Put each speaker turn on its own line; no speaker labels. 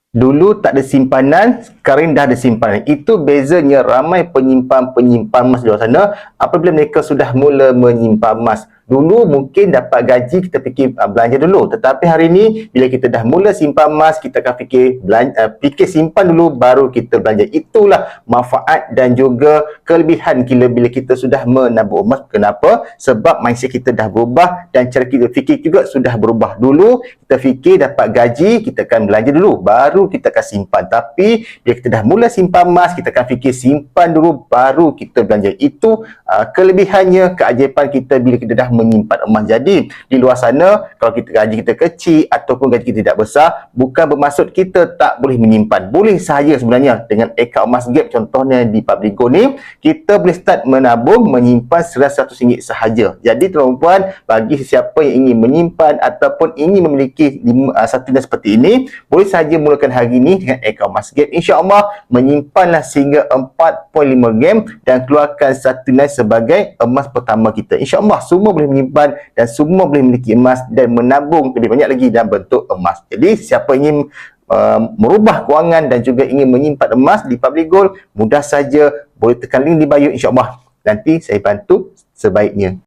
Dulu tak ada simpanan, sekarang dah ada simpanan. Itu bezanya ramai penyimpan-penyimpan emas di luar sana apabila mereka sudah mula menyimpan emas. Dulu mungkin dapat gaji, kita fikir belanja dulu. Tetapi hari ini, bila kita dah mula simpan emas, kita akan fikir simpan dulu, baru kita belanja. Itulah manfaat dan juga kelebihan bila kita sudah menabung emas. Kenapa? Sebab mindset kita dah berubah dan cara kita fikir juga sudah berubah. Dulu, kita fikir dapat gaji, kita akan belanja dulu, baru kita akan simpan. Tapi, bila kita dah mula simpan emas, kita akan fikir simpan dulu, baru kita belanja. Itu kelebihannya, keajaiban kita bila kita dah menyimpan emas. Jadi, di luar sana, kalau gaji kita kecil ataupun gaji kita tidak besar, bukan bermaksud kita tak boleh menyimpan. Boleh sahaja sebenarnya. Dengan akaun emas gap, contohnya di Public Gold ni, kita boleh start menabung, menyimpan RM100 sahaja. Jadi, tuan-tuan, bagi sesiapa yang ingin menyimpan ataupun ingin memiliki satu dan seperti ini, boleh sahaja mulakan hari ini dengan akaun emas gap. InsyaAllah, menyimpanlah sehingga 4.5 game dan keluarkan satu nilai sebagai emas pertama kita. InsyaAllah, semua boleh menyimpan dan semua boleh memiliki emas dan menabung lebih banyak lagi dalam bentuk emas. Jadi siapa ingin merubah kewangan dan juga ingin menyimpan emas di Public Gold, mudah saja, boleh tekan link di bio, insyaAllah nanti saya bantu sebaiknya.